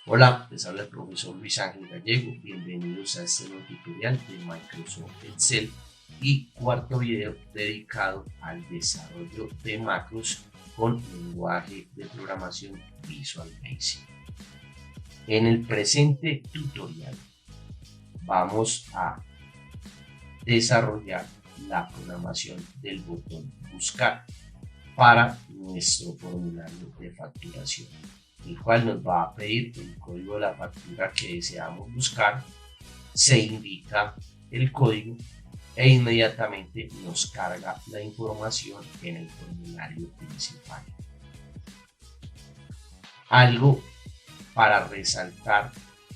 Hola, les habla el profesor Luis Ángel Gallego. Bienvenidos a este nuevo tutorial de Microsoft Excel y cuarto video dedicado al desarrollo de macros con lenguaje de programación Visual Basic. En el presente tutorial vamos a desarrollar la programación del botón buscar para nuestro formulario de facturación, el cual nos va a pedir el código de la factura que deseamos buscar. Se indica el código e inmediatamente nos carga la información en el formulario principal. Algo para resaltar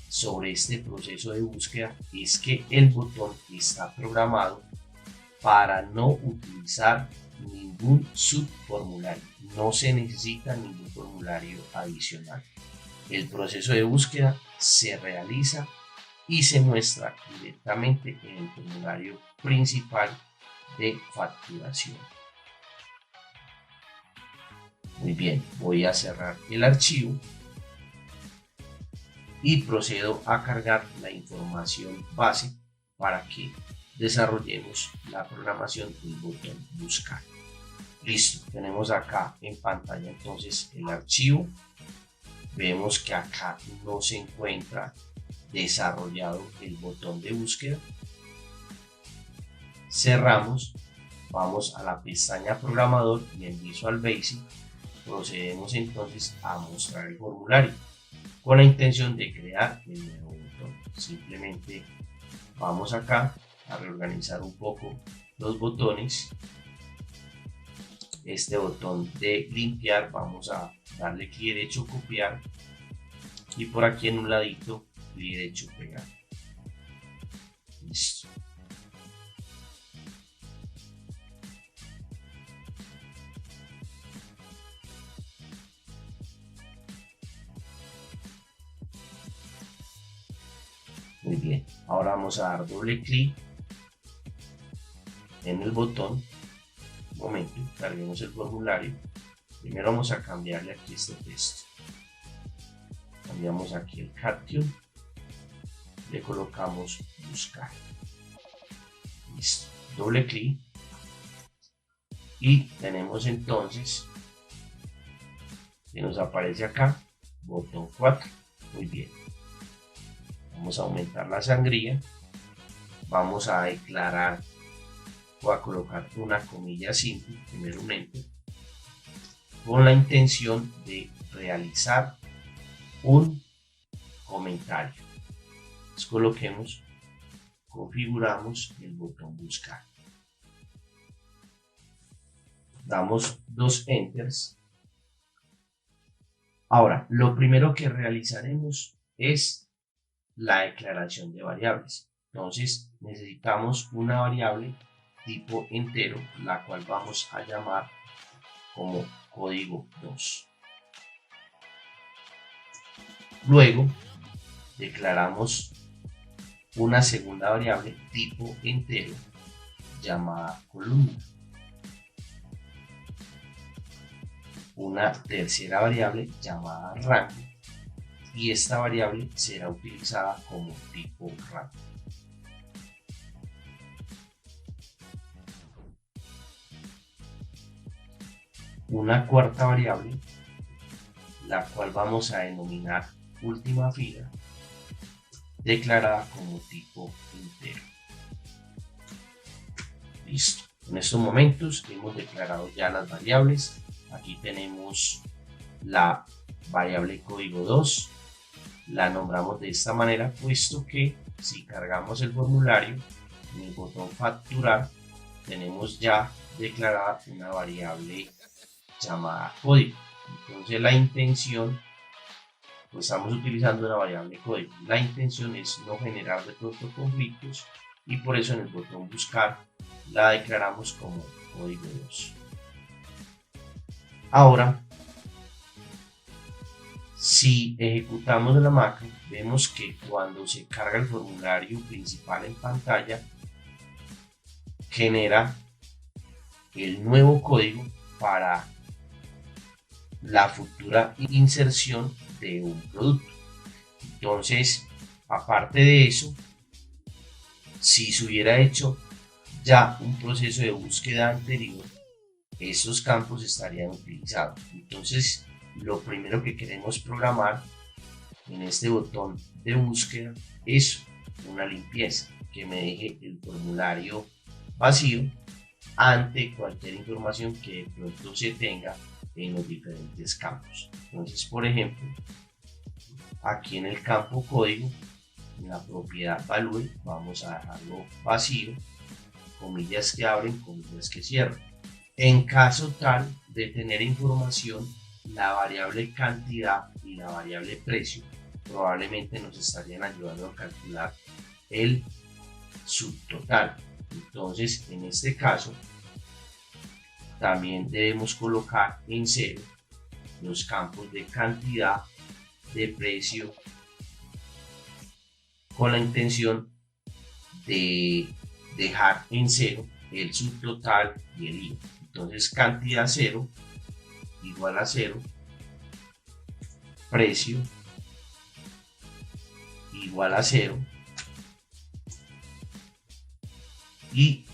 sobre este proceso de búsqueda es que el botón está programado para no utilizar ningún subformulario. No se necesita ningún formulario adicional. El proceso de búsqueda se realiza y se muestra directamente en el formulario principal de facturación. Muy bien, voy a cerrar el archivo y procedo a cargar la información base para que desarrollemos la programación del botón buscar. Listo, tenemos acá en pantalla entonces el archivo. Vemos que acá no se encuentra desarrollado el botón de búsqueda. Cerramos, vamos a la pestaña programador y en Visual Basic procedemos entonces a mostrar el formulario con la intención de crear el nuevo botón. Simplemente vamos acá a reorganizar un poco los botones. Este botón de limpiar, vamos a darle clic derecho copiar y por aquí en un ladito clic derecho pegar. Listo. Muy bien, ahora vamos a dar doble clic en el botón. Un momento, carguemos el formulario. Primero vamos a cambiarle aquí este texto. Cambiamos aquí el caption, le colocamos buscar. Listo, doble clic y tenemos entonces que nos aparece acá botón 4. Muy bien, vamos a aumentar la sangría, vamos a declarar o a colocar una comilla simple, primero un enter, con la intención de realizar un comentario. Entonces coloquemos, configuramos el botón buscar, damos 2 enters. Ahora, lo primero que realizaremos es la declaración de variables. Entonces necesitamos una variable tipo entero, la cual vamos a llamar como código 2. Luego declaramos una segunda variable tipo entero llamada columna. Una tercera variable llamada rango y esta variable será utilizada como tipo rango. Una cuarta variable, la cual vamos a denominar última fila, declarada como tipo entero. Listo. En estos momentos hemos declarado ya las variables. Aquí tenemos la variable código 2. La nombramos de esta manera puesto que si cargamos el formulario en el botón facturar tenemos ya declarada una variable llamada código. Entonces la intención, pues estamos utilizando la variable código. La intención es no generar de pronto conflictos y por eso en el botón buscar la declaramos como código 2. Ahora, si ejecutamos la macro, vemos que cuando se carga el formulario principal en pantalla, genera el nuevo código para la futura inserción de un producto. Entonces, aparte de eso, si se hubiera hecho ya un proceso de búsqueda anterior, esos campos estarían utilizados. Entonces, lo primero que queremos programar en este botón de búsqueda es una limpieza que me deje el formulario vacío ante cualquier información que de pronto se tenga en los diferentes campos. Entonces, por ejemplo, aquí en el campo código, en la propiedad value, vamos a dejarlo vacío, comillas que abren, comillas que cierran. En caso tal de tener información, la variable cantidad y la variable precio probablemente nos estarían ayudando a calcular el subtotal. Entonces, en este caso, también debemos colocar en cero los campos de cantidad, de precio, con la intención de dejar en cero el subtotal y el IVA. Entonces, cantidad 0 igual a 0, precio igual a 0 y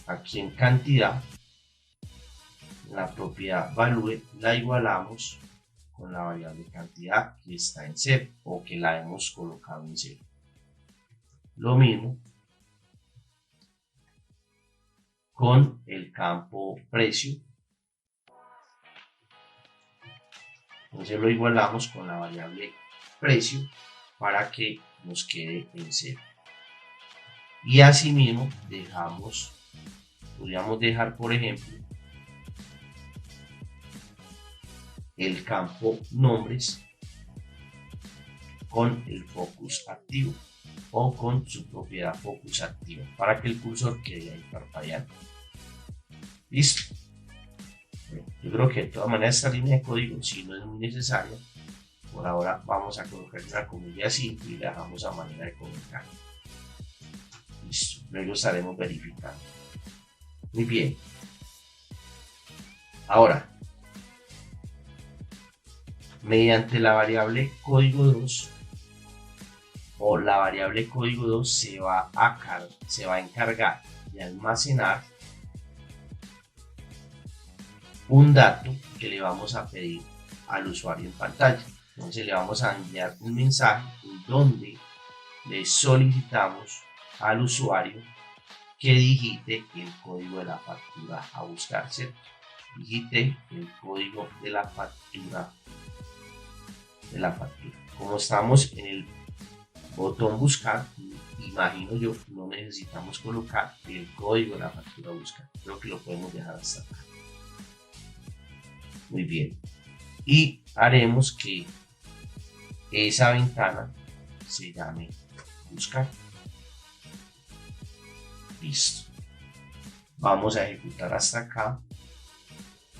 aquí en cantidad, la propiedad value la igualamos con la variable cantidad que está en 0 o que la hemos colocado en 0. Lo mismo con el campo precio. Entonces lo igualamos con la variable precio para que nos quede en 0. Y asimismo podríamos dejar, por ejemplo, el campo nombres con el focus activo o con su propiedad focus activa para que el cursor quede ahí parpadeando. Listo. Bueno, yo creo que de todas maneras esta línea de código si no es muy necesaria. Por ahora vamos a colocar una comilla simple y la dejamos a manera de comentario. Listo. Luego estaremos verificando. Muy bien. Ahora, mediante la variable código 2 o la variable código 2 se va a encargar de almacenar un dato que le vamos a pedir al usuario en pantalla. Entonces le vamos a enviar un mensaje donde le solicitamos al usuario que digite el código de la factura a buscar, ¿cierto? Digite el código de la factura. Como estamos en el botón buscar, imagino yo, no necesitamos colocar el código de la factura a buscar. Creo que lo podemos dejar hasta acá. Muy bien. Y haremos que esa ventana se llame buscar. Listo. Vamos a ejecutar hasta acá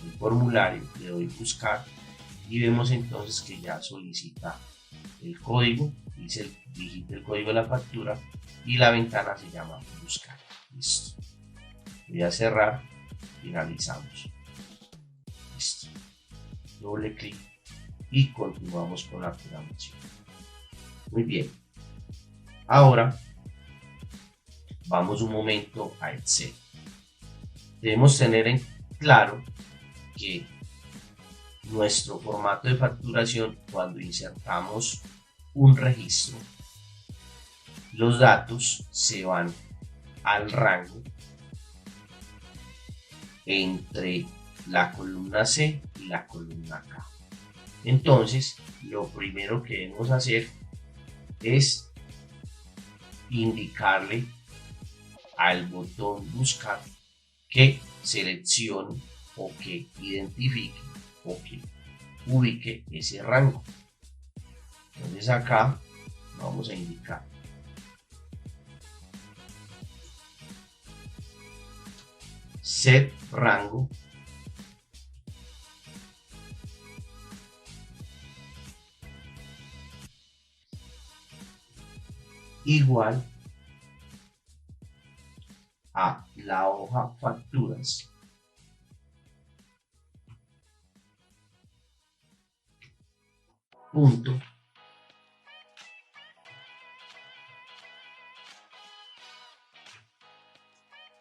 el formulario, le doy buscar y vemos entonces que ya solicita el código, digita el código de la factura y la ventana se llama buscar. Listo. Voy a cerrar, finalizamos. Listo. Doble clic y continuamos con la programación. Muy bien. Ahora vamos un momento a Excel. Debemos tener en claro que nuestro formato de facturación, cuando insertamos un registro, los datos se van al rango entre la columna C y la columna K. Entonces, lo primero que debemos hacer es indicarle al botón buscar que seleccione o que identifique o que ubique ese rango. Entonces acá vamos a indicar set rango igual a la hoja facturas punto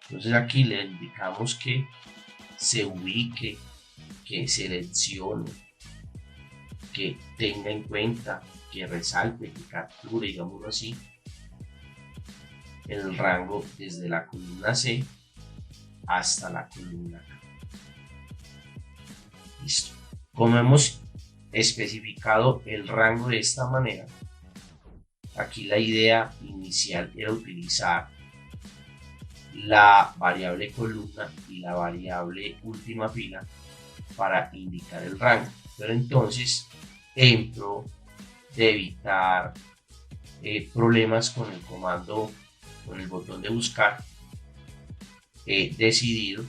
entonces aquí le indicamos que se ubique, que seleccione, que tenga en cuenta, que resalte, que capture, digámoslo así, el rango desde la columna C hasta la columna K. Listo. Como hemos especificado el rango de esta manera, aquí la idea inicial era utilizar la variable columna y la variable última fila para indicar el rango, pero entonces en pro de evitar problemas con el comando, con el botón de buscar, he decidido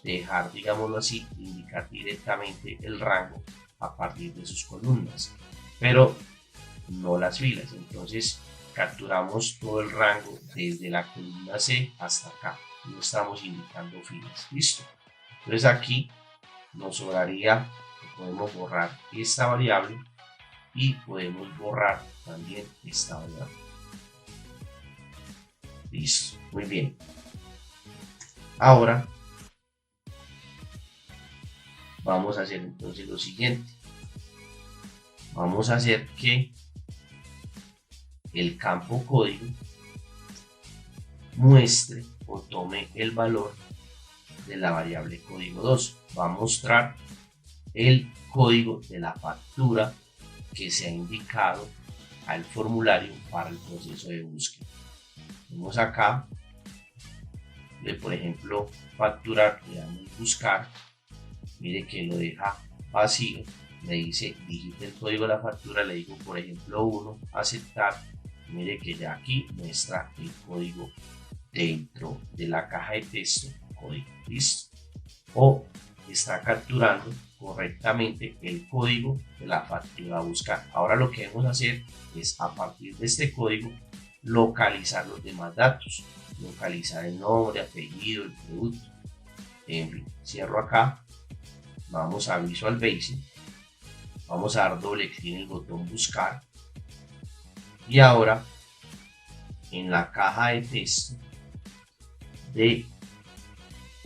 dejar, digámoslo así, indicar directamente el rango a partir de sus columnas, pero no las filas. Entonces capturamos todo el rango desde la columna C hasta acá, no estamos indicando filas. Listo. Entonces aquí nos sobraría, podemos borrar esta variable y podemos borrar también esta variable. Listo, muy bien. Ahora vamos a hacer entonces lo siguiente. Vamos a hacer que el campo código muestre o tome el valor de la variable código 2. Va a mostrar el código de la factura que se ha indicado al formulario para el proceso de búsqueda. Vemos acá, por ejemplo, facturar, le damos buscar, mire que lo deja vacío, me dice digite el código de la factura, le digo por ejemplo 1, aceptar, mire que ya aquí muestra el código dentro de la caja de texto, código, listo, o está capturando correctamente el código de la factura a buscar. Ahora lo que debemos hacer es a partir de este código localizar los demás datos, localizar el nombre, apellido, el producto, en fin. Cierro acá, vamos a Visual Basic, vamos a dar doble clic en el botón buscar y ahora en la caja de texto de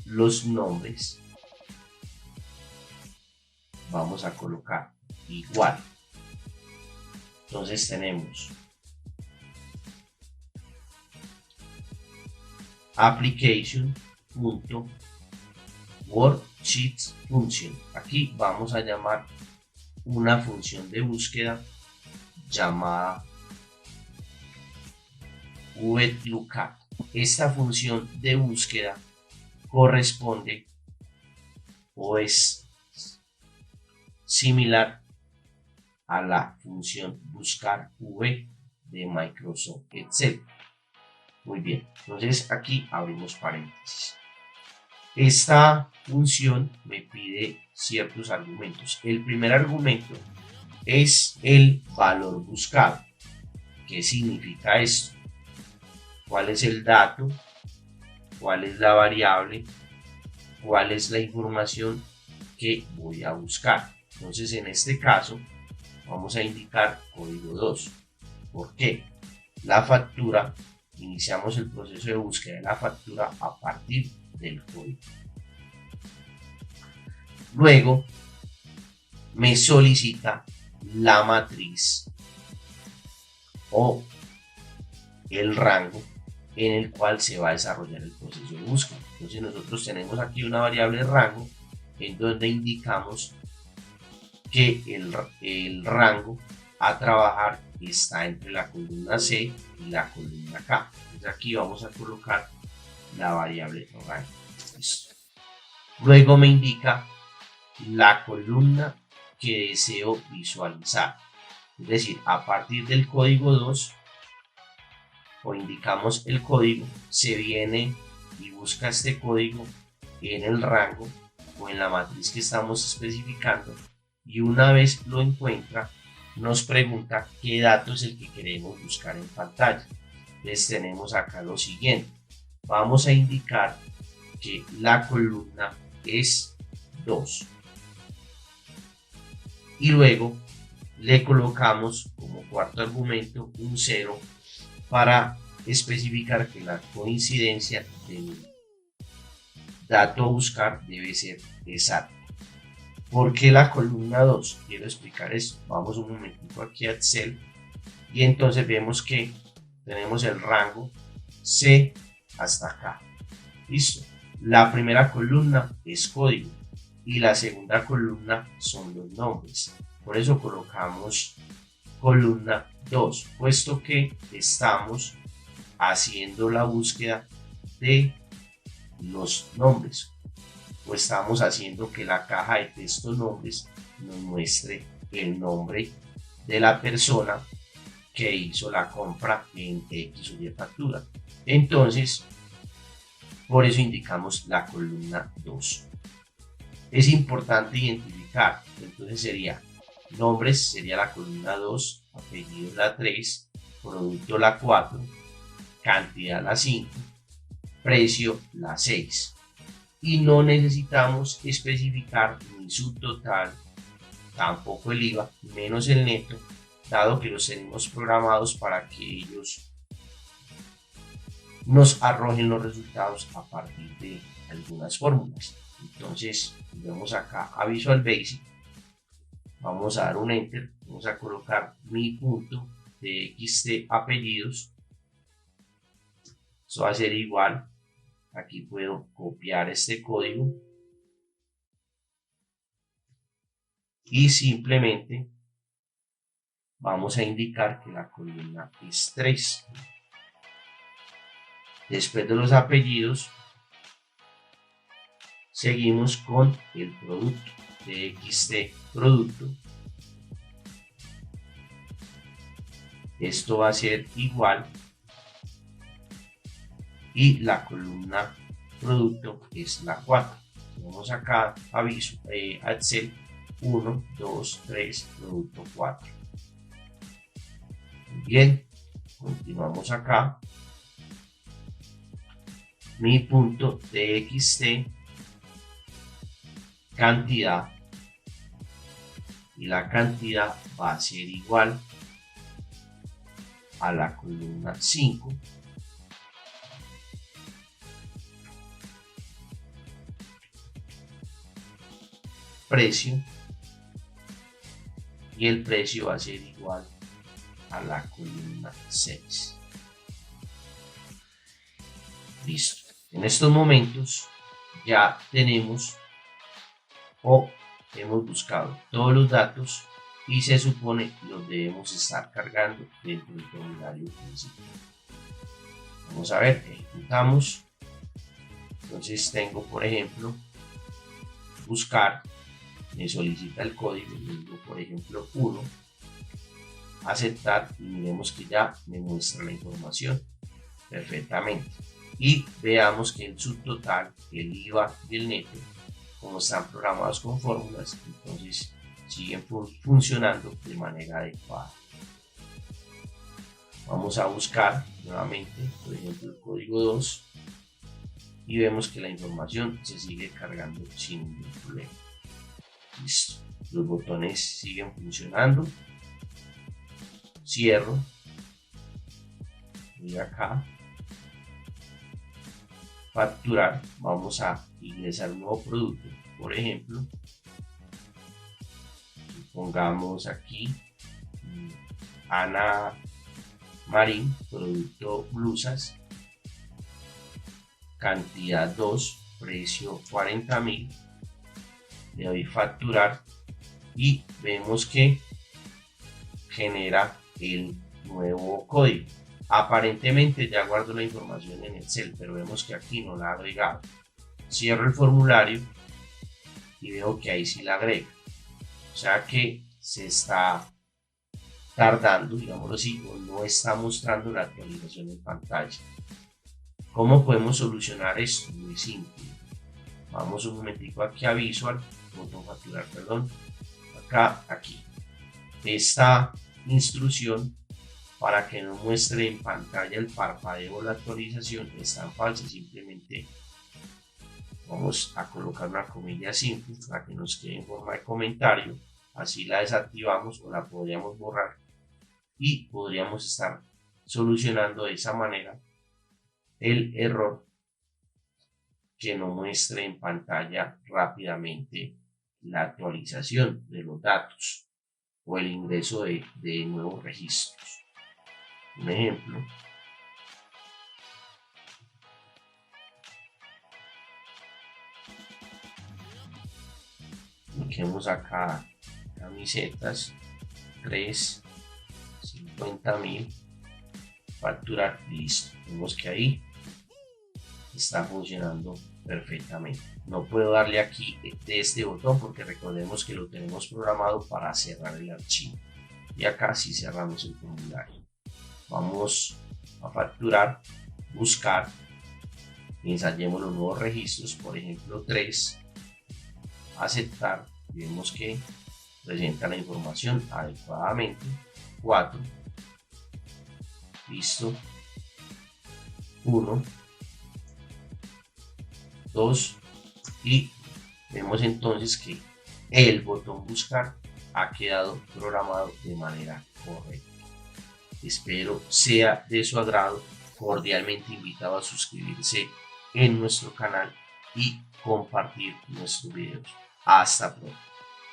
los nombres vamos a colocar igual. Entonces tenemos application.worksheets function. Aquí vamos a llamar una función de búsqueda llamada VLOOKUP. Esta función de búsqueda corresponde o es similar a la función buscar v de Microsoft Excel. Muy bien, entonces aquí abrimos paréntesis. Esta función me pide ciertos argumentos. El primer argumento es el valor buscado. ¿Qué significa esto? ¿Cuál es el dato? ¿Cuál es la variable? ¿Cuál es la información que voy a buscar? Entonces en este caso vamos a indicar código 2. ¿Por qué? La factura, iniciamos el proceso de búsqueda de la factura a partir del código. Luego me solicita la matriz o el rango en el cual se va a desarrollar el proceso de búsqueda. Entonces nosotros tenemos aquí una variable rango en donde indicamos que el rango a trabajar está entre la columna C y la columna K. Entonces aquí vamos a colocar la variable rango. Listo. Luego me indica la columna que deseo visualizar. Es decir, a partir del código 2 o indicamos el código, se viene y busca este código en el rango o en la matriz que estamos especificando y una vez lo encuentra nos pregunta qué dato es el que queremos buscar en pantalla. Entonces tenemos acá lo siguiente, vamos a indicar que la columna es 2 y luego le colocamos como cuarto argumento un 0 para especificar que la coincidencia del dato a buscar debe ser exacta. ¿Por qué la columna 2? Quiero explicar esto. Vamos un momentito aquí a Excel y entonces vemos que tenemos el rango C hasta acá. Listo. La primera columna es código y la segunda columna son los nombres. Por eso colocamos columna 2, puesto que estamos haciendo la búsqueda de los nombres o estamos haciendo que la caja de texto nombres nos muestre el nombre de la persona que hizo la compra en X o Y factura. Entonces, por eso indicamos la columna 2. Es importante identificar, entonces sería nombres, sería la columna 2, apellidos la 3, producto la 4, cantidad la 5, precio la 6. Y no necesitamos especificar ni su total, tampoco el IVA, menos el neto, dado que los tenemos programados para que ellos nos arrojen los resultados a partir de algunas fórmulas. Entonces, vamos acá a Visual Basic, vamos a dar un Enter, vamos a colocar mi punto de XT apellidos. Esto va a ser igual. Aquí puedo copiar este código y simplemente vamos a indicar que la columna es 3. Después de los apellidos, seguimos con el producto de XT producto. Esto va a ser igual. Y la columna producto es la 4. Vamos acá a Excel 1, 2, 3, producto 4. Bien, continuamos acá. Mi punto de TXT cantidad y la cantidad va a ser igual a la columna 5. Precio y el precio va a ser igual a la columna 6. Listo. En estos momentos ya tenemos o hemos buscado todos los datos y se supone que los debemos estar cargando dentro del formulario principal. Vamos a ver, ejecutamos. Entonces tengo, por ejemplo, buscar. Me solicita el código, le digo por ejemplo 1, aceptar y miremos que ya me muestra la información perfectamente. Y veamos que el subtotal, el IVA y el neto, como están programados con fórmulas, entonces siguen funcionando de manera adecuada. Vamos a buscar nuevamente, por ejemplo, el código 2 y vemos que la información se sigue cargando sin ningún problema. Listo. Los botones siguen funcionando. Cierro. Voy acá. Facturar. Vamos a ingresar un nuevo producto. Por ejemplo, pongamos aquí Ana Marín, producto blusas. Cantidad 2, precio 40.000. Le doy facturar y vemos que genera el nuevo código. Aparentemente ya guardo la información en Excel, pero vemos que aquí no la ha agregado. Cierro el formulario y veo que ahí sí la agrega. O sea que se está tardando, digámoslo así, o no está mostrando la actualización en pantalla. ¿Cómo podemos solucionar esto? Muy simple. Vamos un momentico aquí a Visual, botón facturar, perdón, acá, aquí. Esta instrucción para que nos muestre en pantalla el parpadeo o la actualización es tan falsa, simplemente vamos a colocar una comilla simple para que nos quede en forma de comentario así la desactivamos o la podríamos borrar y podríamos estar solucionando de esa manera el error que no muestre en pantalla rápidamente la actualización de los datos o el ingreso de nuevos registros. Un ejemplo. Cliquemos acá camisetas 3, 50.000, facturar, listo. Vemos que ahí está funcionando perfectamente. No puedo darle aquí de este botón porque recordemos que lo tenemos programado para cerrar el archivo. Y acá sí cerramos el formulario. Vamos a facturar, buscar, ensayemos los nuevos registros, por ejemplo 3, aceptar, vemos que presenta la información adecuadamente. 4, listo. 1, 2 y vemos entonces que el botón buscar ha quedado programado de manera correcta. Espero sea de su agrado. Cordialmente invitado a suscribirse en nuestro canal y compartir nuestros videos. Hasta pronto.